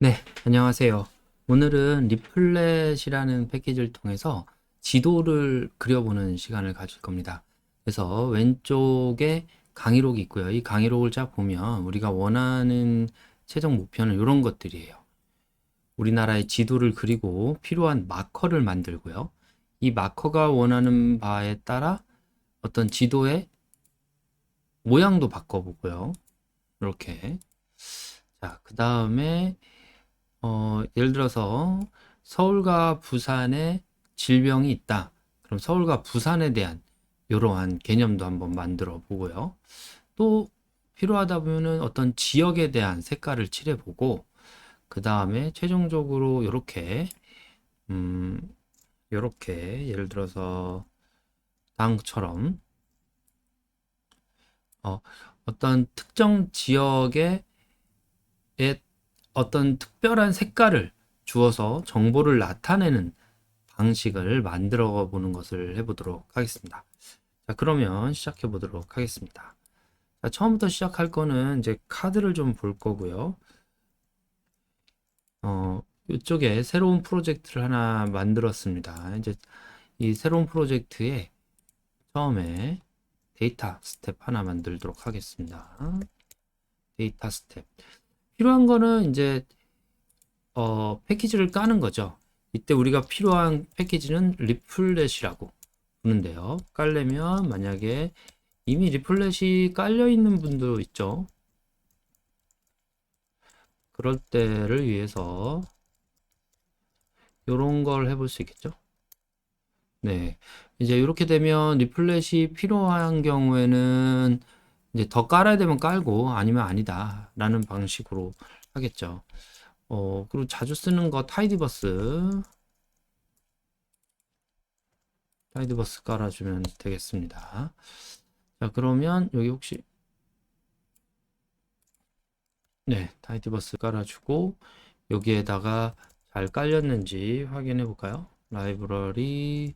네, 안녕하세요. 오늘은 리플렛이라는 패키지를 통해서 지도를 그려보는 시간을 가질 겁니다. 그래서 왼쪽에 강의록이 있고요. 이 강의록을 쫙 보면 우리가 원하는 최종 목표는 이런 것들이에요. 우리나라의 지도를 그리고 필요한 마커를 만들고요. 이 마커가 원하는 바에 따라 어떤 지도의 모양도 바꿔보고요. 이렇게. 자, 그 다음에 예를 들어서 서울과 부산에 질병이 있다. 그럼 서울과 부산에 대한 이러한 개념도 한번 만들어 보고요. 또 필요하다 보면은 어떤 지역에 대한 색깔을 칠해 보고 그 다음에 최종적으로 음, 요렇게 예를 들어서 다음처럼 어, 어떤 특정 지역에 어떤 특별한 색깔을 주어서 정보를 나타내는 방식을 만들어 보는 것을 해보도록 하겠습니다. 자, 그러면 시작해 보도록 하겠습니다. 자, 처음부터 시작할 거는 이제 카드를 좀 볼 거고요. 이쪽에 새로운 프로젝트를 하나 만들었습니다. 이제 이 새로운 프로젝트에 처음에 데이터 스텝 하나 만들도록 하겠습니다. 데이터 스텝. 필요한 거는 이제 패키지를 까는 거죠. 이때 우리가 필요한 패키지는 리플렛이라고 부르는데요. 깔려면 만약에 이미 리플렛이 깔려 있는 분도 있죠. 그럴 때를 위해서 이런 걸 해볼 수 있겠죠. 네. 이제 이렇게 되면 리플렛이 필요한 경우에는 이제 더 깔아야 되면 깔고 아니면 아니다 라는 방식으로 하겠죠. 그리고 자주 쓰는 거 타이드버스 깔아주면 되겠습니다. 자, 그러면 여기 혹시 네, 타이드버스 깔아주고 여기에다가 잘 깔렸는지 확인해 볼까요? 라이브러리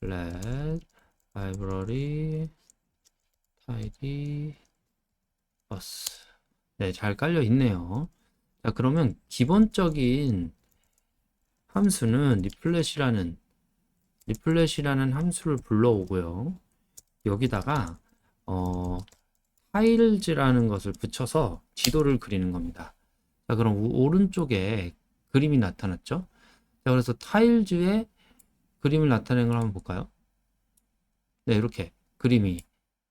렛 라이브러리 타이디버스 네, 잘 깔려 있네요. 자, 그러면 기본적인 함수는 리플렛이라는 함수를 불러오고요. 여기다가 타일즈라는 것을 붙여서 지도를 그리는 겁니다. 자, 그럼 오른쪽에 그림이 나타났죠? 자, 그래서 타일즈에 그림을 나타내는 걸 한번 볼까요? 네, 이렇게 그림이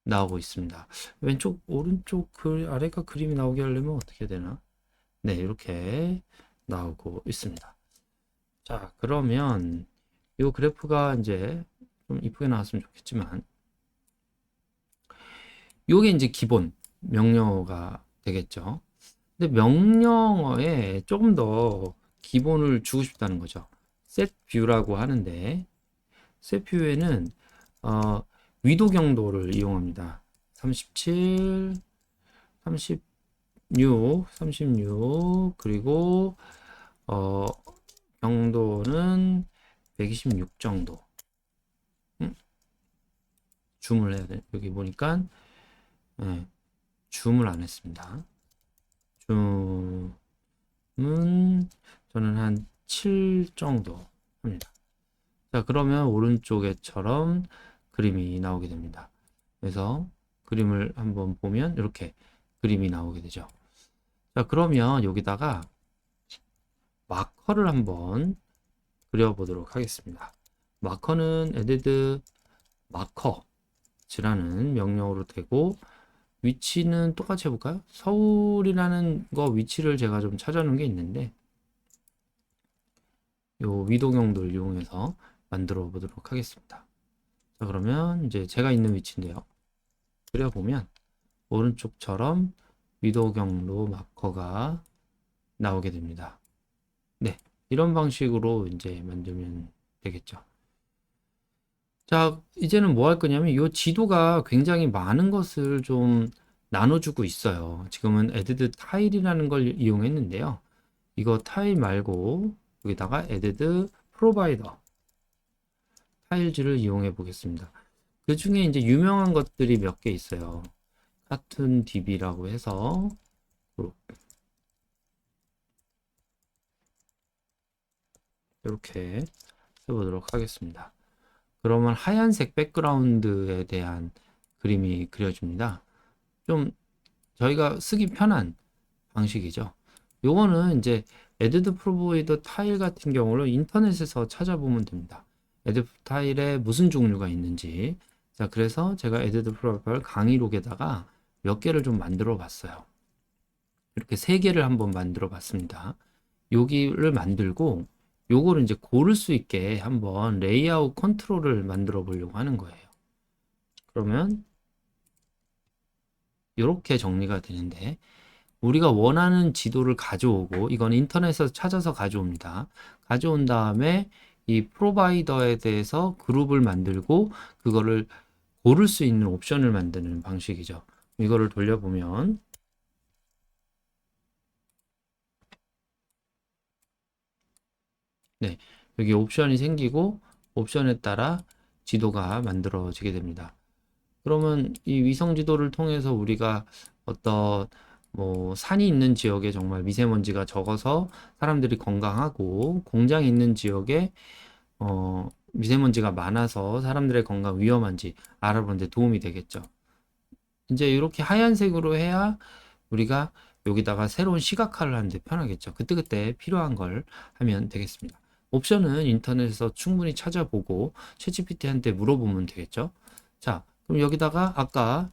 나오고 있습니다. 왼쪽, 오른쪽 아래가 그림이 나오게 하려면 어떻게 해야 되나? 네, 이렇게 나오고 있습니다. 자, 그러면 이 그래프가 이제 좀 이쁘게 나왔으면 좋겠지만, 요게 이제 기본 명령어가 되겠죠. 근데 명령어에 조금 더 기본을 주고 싶다는 거죠. set view라고 하는데, set view에는 위도 경도를 이용합니다. 37, 36, 그리고 어, 경도는 126 정도. 줌을 해야 돼. 여기 보니까 예, 줌을 안 했습니다. 줌은 저는 한 7 정도 합니다. 자, 그러면 오른쪽에처럼 그림이 나오게 됩니다. 그래서 그림을 한번 보면 이렇게 그림이 나오게 되죠. 자, 그러면 여기다가 마커를 한번 그려보도록 하겠습니다. 마커는 add markers라는 명령어로 되고 위치는 똑같이 해볼까요? 서울이라는 거 위치를 제가 좀 찾아놓은 게 있는데 요 위도경도를 이용해서 만들어 보도록 하겠습니다. 자, 그러면 이제 제가 있는 위치인데요. 그려보면 오른쪽처럼 위도경로 마커가 나오게 됩니다. 네, 이런 방식으로 이제 만들면 되겠죠. 자, 이제는 뭐 할 거냐면 이 지도가 굉장히 많은 것을 좀 나눠주고 있어요. 지금은 add 타일이라는 걸 이용했는데요. 이거 타일 말고 여기다가 add provider 타일즈를 이용해 보겠습니다. 그 중에 이제 유명한 것들이 몇 개 있어요. 카툰 DB라고 해서 이렇게 해보도록 하겠습니다. 그러면 하얀색 백그라운드에 대한 그림이 그려집니다. 좀 저희가 쓰기 편한 방식이죠. 요거는 이제 에드드 프로보이드 타일 같은 경우는 인터넷에서 찾아보면 됩니다. 에드드 타일에 무슨 종류가 있는지. 자, 그래서 제가 에드드 프로보이드 강의록에다가 몇 개를 좀 만들어 봤어요. 이렇게 세 개를 한번 만들어 봤습니다. 여기를 만들고 요거를 이제 고를 수 있게 한번 레이아웃 컨트롤을 만들어 보려고 하는 거예요. 그러면 이렇게 정리가 되는데 우리가 원하는 지도를 가져오고 이건 인터넷에서 찾아서 가져옵니다. 가져온 다음에 이 프로바이더에 대해서 그룹을 만들고 그거를 고를 수 있는 옵션을 만드는 방식이죠. 이거를 돌려보면 네, 여기 옵션이 생기고 옵션에 따라 지도가 만들어지게 됩니다. 그러면 이 위성 지도를 통해서 우리가 어떤 뭐 산이 있는 지역에 정말 미세먼지가 적어서 사람들이 건강하고 공장이 있는 지역에 미세먼지가 많아서 사람들의 건강 위험한지 알아보는 데 도움이 되겠죠. 이제 이렇게 하얀색으로 해야 우리가 여기다가 새로운 시각화를 하는데 편하겠죠. 그때그때 필요한 걸 하면 되겠습니다. 옵션은 인터넷에서 충분히 찾아보고 챗GPT한테 물어보면 되겠죠. 자, 그럼 여기다가 아까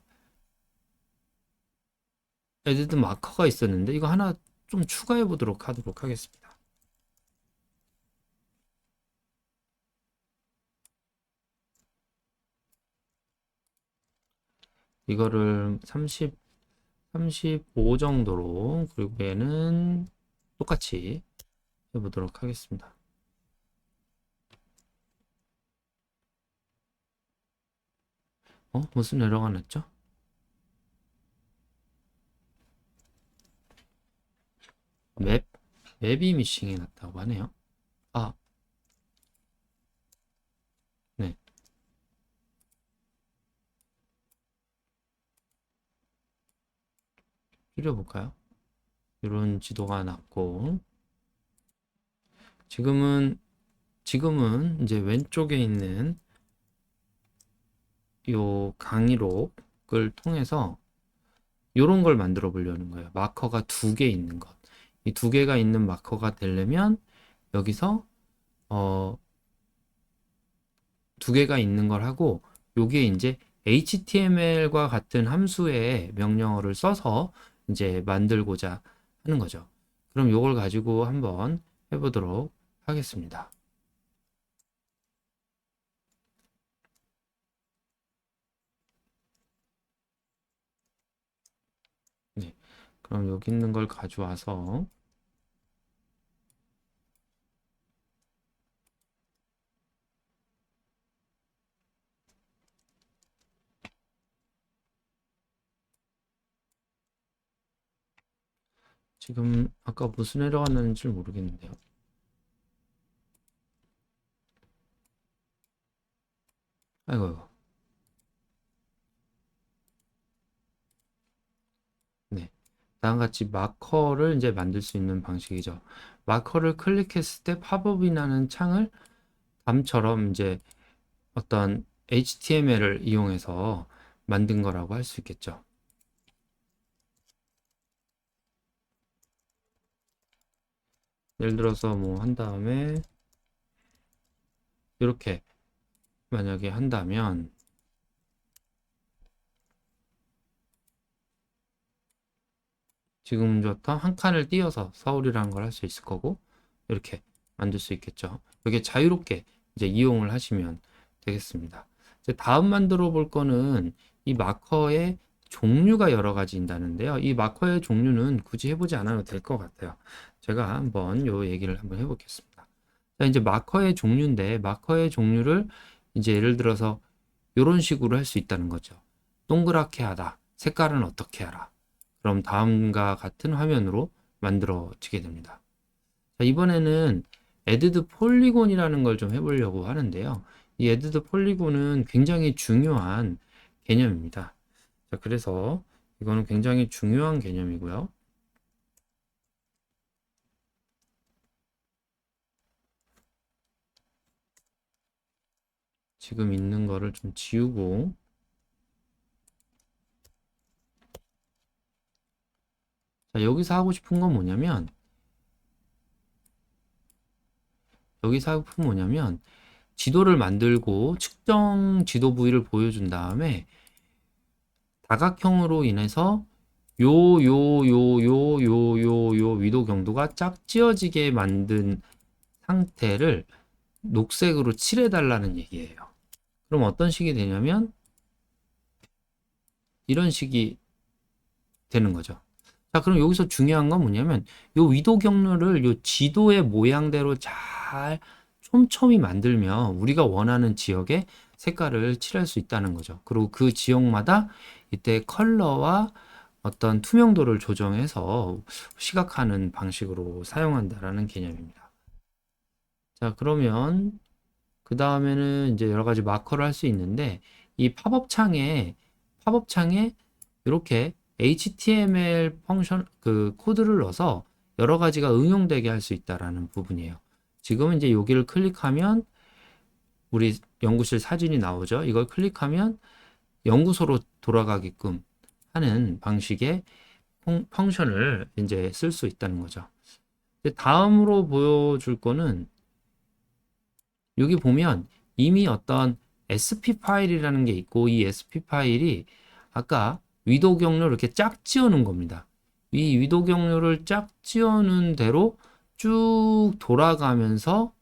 에디드 마커가 있었는데 이거 하나 좀 추가해 보도록 하겠습니다. 이거를 35 정도로 그리고 얘는 똑같이 해보도록 하겠습니다. 무슨 에러가 났죠? 맵이 미싱이 났다고 하네요. 아, 네. 줄여볼까요? 이런 지도가 났고, 지금은 이제 왼쪽에 있는 요 강의록을 통해서 이런 걸 만들어 보려는 거예요. 마커가 두 개 있는 것. 이 두 개가 있는 마커가 되려면 여기서 두 개가 있는 걸 하고 요게 이제 HTML과 같은 함수의 명령어를 써서 이제 만들고자 하는 거죠. 그럼 요걸 가지고 한번 해보도록 하겠습니다. 네. 그럼 여기 있는 걸 가져와서 지금 아까 무슨 에러가 났는지 모르겠는데요. 아이고, 아이고. 네. 다음 같이 마커를 이제 만들 수 있는 방식이죠. 마커를 클릭했을 때 팝업이 나는 창을 밤처럼 이제 어떤 HTML을 이용해서 만든 거라고 할 수 있겠죠. 예를 들어서 뭐 한 다음에 이렇게 만약에 한다면 지금부터 한 칸을 띄어서 서울이라는 걸 할 수 있을 거고 이렇게 만들 수 있겠죠. 이게 자유롭게 이제 이용을 하시면 되겠습니다. 이제 다음 만들어 볼 거는 이 마커의 종류가 여러 가지 있다는데요. 이 마커의 종류는 굳이 해보지 않아도 될 것 같아요. 제가 한번 요 얘기를 한번 해보겠습니다. 자, 이제 마커의 종류인데 마커의 종류를 이제 예를 들어서 이런 식으로 할 수 있다는 거죠. 동그랗게 하다. 색깔은 어떻게 하라. 그럼 다음과 같은 화면으로 만들어지게 됩니다. 자, 이번에는 에드드 폴리곤이라는 걸 좀 해보려고 하는데요. 이 에드드 폴리곤은 굉장히 중요한 개념입니다. 자, 그래서 이거는 굉장히 중요한 개념이고요. 지금 있는 거를 좀 지우고, 자, 여기서 하고 싶은 건 뭐냐면, 지도를 만들고 측정 지도 부위를 보여준 다음에 다각형으로 인해서 요 위도 경도가 짝지어지게 만든 상태를 녹색으로 칠해 달라는 얘기예요. 그럼 어떤 식이 되냐면 이런 식이 되는 거죠. 자, 그럼 여기서 중요한 건 뭐냐면 요 위도 경로를 요 지도의 모양대로 잘 촘촘히 만들면 우리가 원하는 지역에 색깔을 칠할 수 있다는 거죠. 그리고 그 지역마다 이때 컬러와 어떤 투명도를 조정해서 시각화하는 방식으로 사용한다라는 개념입니다. 자, 그러면 그 다음에는 이제 여러 가지 마커를 할 수 있는데 이 팝업 창에 이렇게 HTML 펑션 그 코드를 넣어서 여러 가지가 응용되게 할 수 있다라는 부분이에요. 지금은 이제 여기를 클릭하면 우리 연구실 사진이 나오죠. 이걸 클릭하면 연구소로 돌아가게끔 하는 방식의 펑션을 이제 쓸 수 있다는 거죠. 다음으로 보여줄 거는 여기 보면 이미 어떤 SP 파일이라는 게 있고 이 SP 파일이 아까 위도 경로를 이렇게 짝 지어 놓은 겁니다. 이 위도 경로를 짝 지어 놓은 대로 쭉 돌아가면서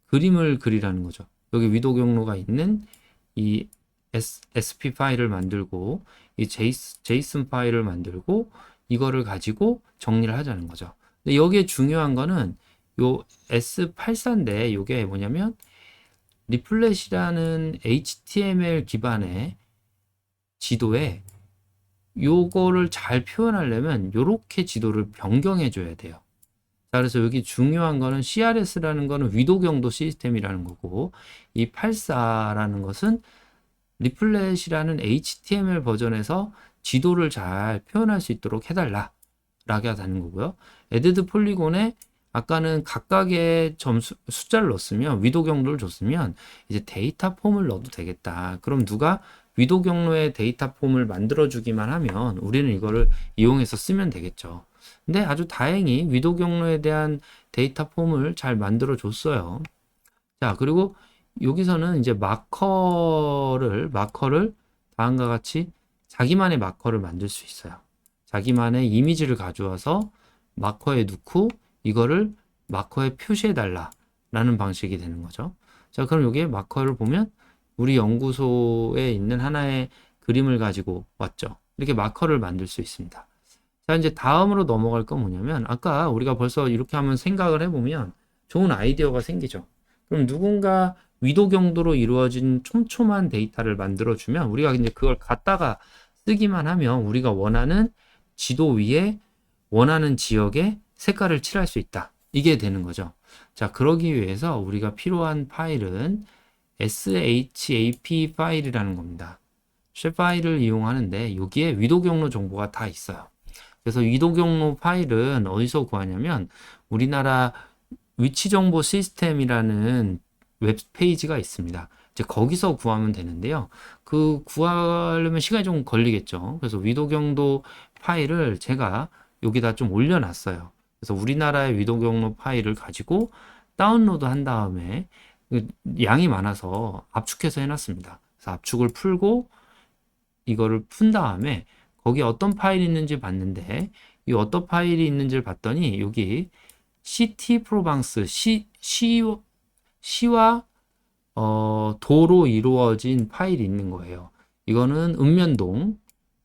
그림을 그리라는 거죠. 여기 위도 경로가 있는 이 SP 파일을 만들고 이 JSON 파일을 만들고 이거를 가지고 정리를 하자는 거죠. 근데 여기에 중요한 거는 요 S84인데 이게 뭐냐면 리플렛이라는 HTML 기반의 지도에 요거를 잘 표현하려면 요렇게 지도를 변경해 줘야 돼요. 자, 그래서 여기 중요한 거는 CRS라는 거는 위도 경도 시스템이라는 거고 이 84라는 것은 리플렛이라는 HTML 버전에서 지도를 잘 표현할 수 있도록 해달라 라고 하는 거고요. 에드드 폴리곤에 아까는 각각의 숫자를 넣었으면 위도 경로를 줬으면 이제 데이터 폼을 넣어도 되겠다. 그럼 누가 위도 경로의 데이터 폼을 만들어 주기만 하면 우리는 이거를 이용해서 쓰면 되겠죠. 근데 아주 다행히 위도 경로에 대한 데이터 폼을 잘 만들어 줬어요. 자, 그리고 여기서는 이제 마커를 다음과 같이 자기만의 마커를 만들 수 있어요. 자기만의 이미지를 가져와서 마커에 넣고 이거를 마커에 표시해 달라 라는 방식이 되는 거죠. 자, 그럼 여기에 마커를 보면 우리 연구소에 있는 하나의 그림을 가지고 왔죠. 이렇게 마커를 만들 수 있습니다. 자, 이제 다음으로 넘어갈 건 뭐냐면 아까 우리가 벌써 이렇게 한번 생각을 해보면 좋은 아이디어가 생기죠. 그럼 누군가 위도 경도로 이루어진 촘촘한 데이터를 만들어주면 우리가 이제 그걸 갖다가 쓰기만 하면 우리가 원하는 지도 위에 원하는 지역에 색깔을 칠할 수 있다. 이게 되는 거죠. 자, 그러기 위해서 우리가 필요한 파일은 SHAP 파일이라는 겁니다. 쉐 파일을 이용하는데 여기에 위도 경로 정보가 다 있어요. 그래서 위도 경로 파일은 어디서 구하냐면 우리나라 위치 정보 시스템이라는 웹페이지가 있습니다. 이제 거기서 구하면 되는데요. 그 구하려면 시간이 좀 걸리겠죠. 그래서 위도 경도 파일을 제가 여기다 좀 올려놨어요. 그래서 우리나라의 위도 경로 파일을 가지고 다운로드 한 다음에 양이 많아서 압축해서 해놨습니다. 그래서 압축을 풀고 이거를 푼 다음에 거기에 어떤 파일이 있는지 봤는데 이 어떤 파일이 있는지를 봤더니 여기 시티 프로방스 시와 도로 이루어진 파일이 있는 거예요. 이거는 읍면동,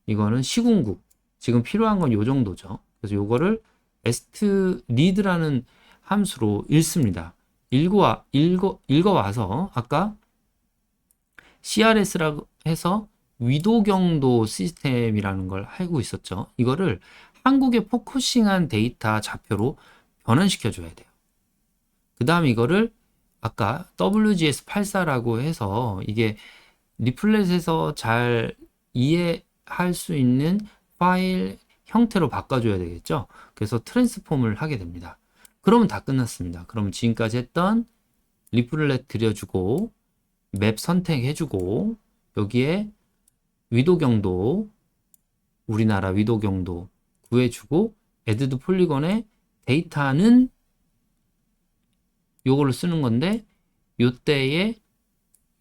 이거는 시군구. 지금 필요한 건 요 정도죠. 그래서 요거를 stread라는 함수로 읽습니다. 읽어와서 아까 CRS라고 해서 위도 경도 시스템이라는 걸 알고 있었죠. 이거를 한국에 포커싱한 데이터 좌표로 변환시켜 줘야 돼요. 그 다음 이거를 아까 WGS84라고 해서 이게 리플렛에서 잘 이해할 수 있는 파일 형태로 바꿔줘야 되겠죠. 그래서 트랜스폼을 하게 됩니다. 그러면 다 끝났습니다. 그럼 지금까지 했던 리플렛 그려주고 맵 선택해주고 여기에 위도경도 우리나라 위도경도 구해주고 에드드 폴리곤에 데이터는 요거를 쓰는 건데 요때에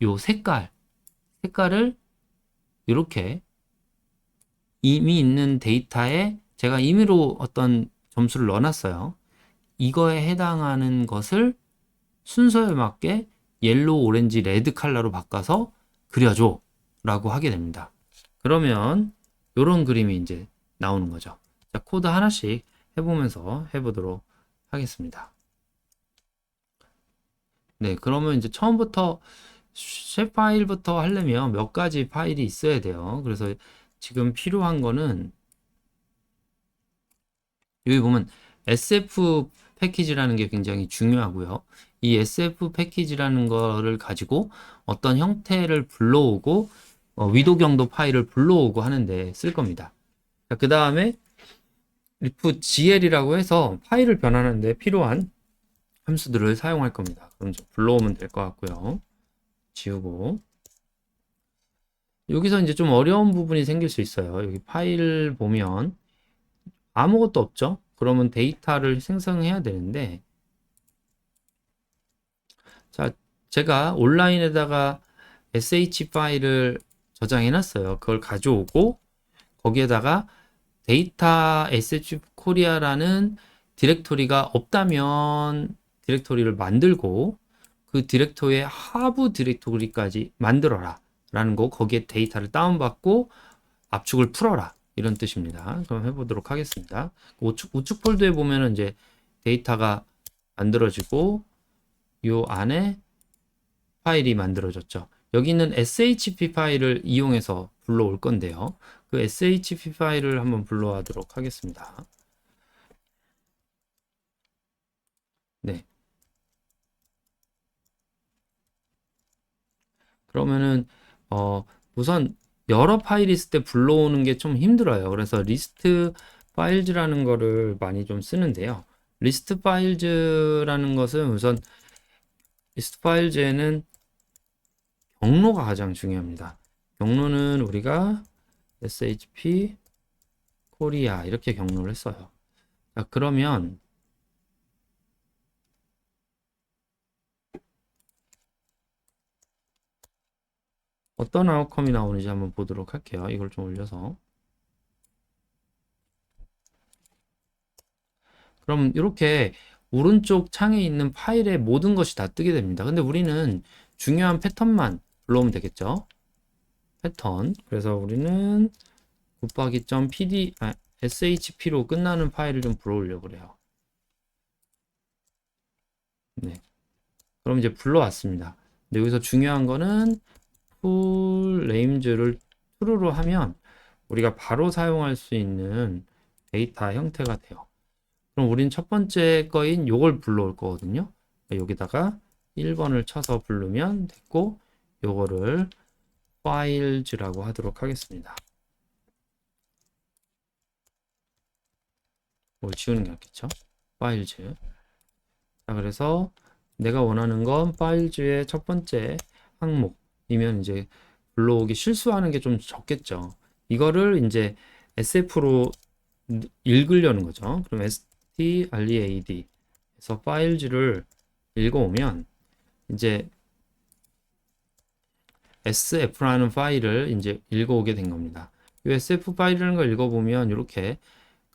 요 색깔을 이렇게 이미 있는 데이터에 제가 임의로 어떤 점수를 넣어놨어요. 이거에 해당하는 것을 순서에 맞게 옐로우, 오렌지, 레드 컬러로 바꿔서 그려줘 라고 하게 됩니다. 그러면 이런 그림이 이제 나오는 거죠. 자, 코드 하나씩 해보면서 해보도록 하겠습니다. 네, 그러면 이제 처음부터 쉐 파일부터 하려면 몇 가지 파일이 있어야 돼요. 그래서 지금 필요한 거는 여기 보면 SF 패키지라는 게 굉장히 중요하고요. 이 SF 패키지라는 거를 가지고 어떤 형태를 불러오고 위도경도 파일을 불러오고 하는데 쓸 겁니다. 그 다음에 리프 gl이라고 해서 파일을 변환하는데 필요한 함수들을 사용할 겁니다. 그럼 불러오면 될 것 같고요. 지우고 여기서 이제 좀 어려운 부분이 생길 수 있어요. 여기 파일 보면 아무것도 없죠? 그러면 데이터를 생성해야 되는데 자, 제가 온라인에다가 sh 파일을 저장해 놨어요. 그걸 가져오고 거기에다가 데이터 sh 코리아라는 디렉토리가 없다면 디렉토리를 만들고 그 디렉토리의 하부 디렉토리까지 만들어라 라는 거, 거기에 데이터를 다운받고 압축을 풀어라 이런 뜻입니다. 그럼 해보도록 하겠습니다. 우측 폴더에 보면은 이제 데이터가 만들어지고 요 안에 파일이 만들어졌죠. 여기 있는 shp 파일을 이용해서 불러올 건데요. 그 shp 파일을 한번 불러오도록 하겠습니다. 네. 그러면은 우선 여러 파일이 있을 때 불러오는 게 좀 힘들어요. 그래서 리스트 파일즈라는 거를 많이 좀 쓰는데요. 리스트 파일즈라는 것은 우선 리스트 파일즈에는 경로가 가장 중요합니다. 경로는 우리가 shp 코리아 이렇게 경로를 써요. 자, 그러면 어떤 아웃컴이 나오는지 한번 보도록 할게요. 이걸 좀 올려서. 그럼 이렇게 오른쪽 창에 있는 파일에 모든 것이 다 뜨게 됩니다. 근데 우리는 중요한 패턴만 불러오면 되겠죠. 패턴. 그래서 우리는 곱하기 .pd, shp로 끝나는 파일을 좀 불러오려고 그래요. 네. 그럼 이제 불러왔습니다. 근데 여기서 중요한 거는 풀 네임즈를 true로 하면 우리가 바로 사용할 수 있는 데이터 형태가 돼요. 그럼 우린 첫 번째 거인 요걸 불러올 거거든요. 여기다가 1번을 쳐서 부르면 됐고 요거를 files라고 하도록 하겠습니다. 뭘 지우는 게 낫겠죠? files. 자, 그래서 내가 원하는 건 files의 첫 번째 항목이면 이제 불러오기 실수하는 게 좀 적겠죠. 이거를 이제 sf로 읽으려는 거죠. 그럼 stread 에서 files를 읽어오면 이제 sf라는 파일을 이제 읽어오게 된 겁니다. 이 sf 파일이라는 걸 읽어보면 이렇게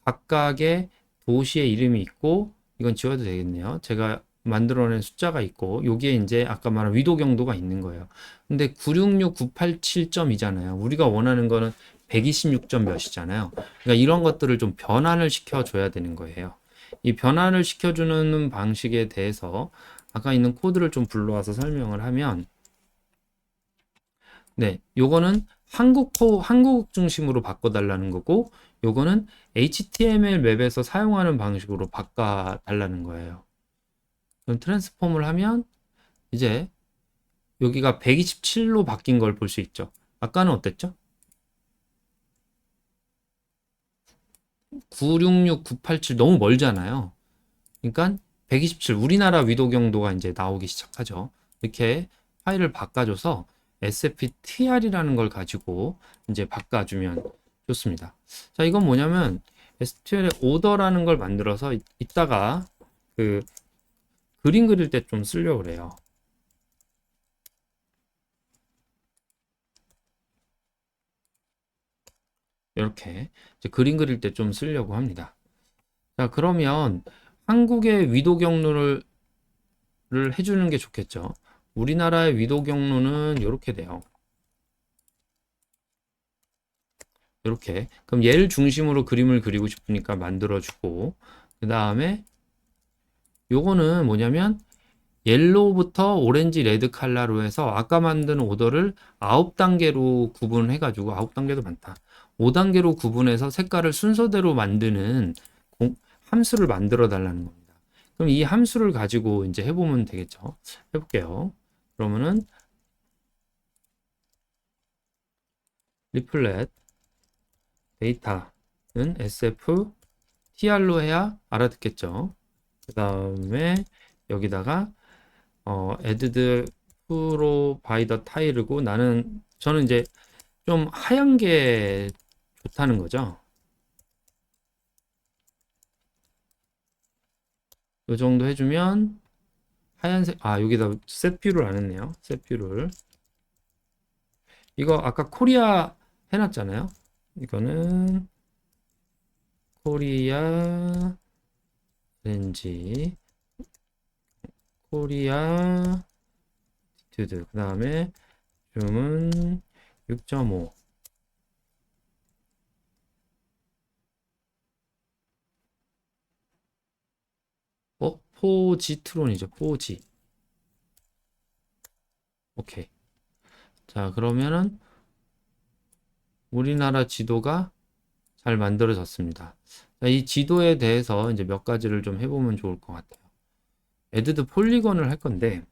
각각의 도시의 이름이 있고 이건 지워도 되겠네요. 제가 만들어낸 숫자가 있고 여기에 이제 아까 말한 위도 경도가 있는 거예요. 근데 966987점이잖아요. 우리가 원하는 거는 126점 몇이잖아요. 그러니까 이런 것들을 좀 변환을 시켜줘야 되는 거예요. 이 변환을 시켜주는 방식에 대해서 아까 있는 코드를 좀 불러와서 설명을 하면 네, 요거는 한국 중심으로 바꿔달라는 거고 요거는 HTML 맵에서 사용하는 방식으로 바꿔달라는 거예요. 그럼 트랜스폼을 하면 이제 여기가 127로 바뀐 걸 볼 수 있죠. 아까는 어땠죠? 966987 너무 멀잖아요. 그러니까 127 우리나라 위도 경도가 이제 나오기 시작하죠. 이렇게 파일을 바꿔줘서 sftr이라는 걸 가지고 이제 바꿔주면 좋습니다. 자, 이건 뭐냐면 SQL에 오더라는 걸 만들어서 이따가 그 그림 그릴 때 좀 쓰려고 그래요. 이렇게 이제 그림 그릴 때 좀 쓰려고 합니다. 자, 그러면 한국의 위도 경로를 해주는 게 좋겠죠. 우리나라의 위도 경로는 이렇게 돼요. 이렇게. 그럼 얘를 중심으로 그림을 그리고 싶으니까 만들어주고, 그 다음에 요거는 뭐냐면 옐로우부터 오렌지, 레드 컬러로 해서 아까 만든 오더를 9단계로 구분해 가지고 9단계도 많다. 5단계로 구분해서 색깔을 순서대로 만드는 함수를 만들어 달라는 겁니다. 그럼 이 함수를 가지고 이제 해보면 되겠죠. 해볼게요. 그러면은 리플렛 데이터는 SF tr로 해야 알아듣겠죠. 그 다음에 여기다가 add provide tile고 저는 이제 좀 하얀 게 좋다는 거죠. 이 정도 해주면 하얀색, 여기다 set 뷰를 안 했네요. set 뷰를. 이거 아까 코리아 해놨잖아요. 이거는 코리아 렌지 코리아 튜드 그 다음에 줌은 6.5 4G 트론이죠. 4G. 오케이. 자, 그러면은 우리나라 지도가 잘 만들어졌습니다. 자, 이 지도에 대해서 이제 몇 가지를 좀 해보면 좋을 것 같아요. add 폴리건을 할 건데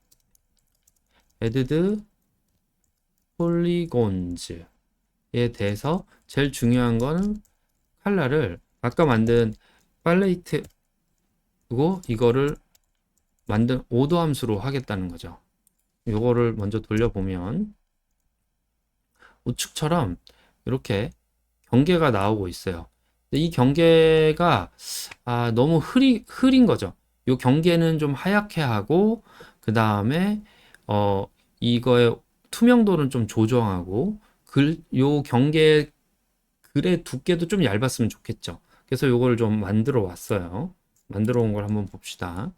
add polygons에 대해서 제일 중요한 거는 컬러를 아까 만든 팔레이트고 이거를 만든 오더 함수로 하겠다는 거죠. 이거를 먼저 돌려보면 우측처럼 이렇게 경계가 나오고 있어요. 이 경계가 너무 흐린 거죠. 이 경계는 좀 하얗게 하고 그 다음에 이거의 투명도는 좀 조정하고 요 경계 글의 두께도 좀 얇았으면 좋겠죠. 그래서 요걸 좀 만들어 왔어요. 만들어 온 걸 한번 봅시다.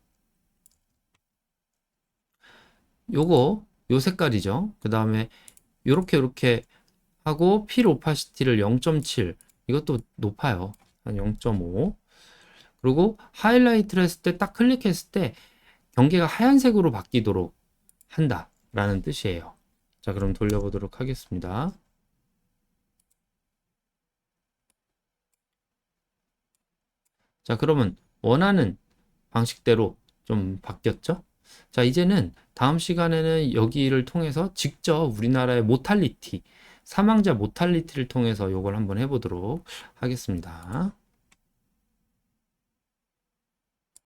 요 색깔이죠. 그 다음에 요렇게 하고 필 오파시티를 0.7 이것도 높아요. 한 0.5 그리고 하이라이트를 했을 때 딱 클릭했을 때 경계가 하얀색으로 바뀌도록 한다 라는 뜻이에요. 자, 그럼 돌려보도록 하겠습니다. 자, 그러면 원하는 방식대로 좀 바뀌었죠? 자, 이제는 다음 시간에는 여기를 통해서 직접 우리나라의 모탈리티, 사망자 모탈리티를 통해서 이걸 한번 해보도록 하겠습니다.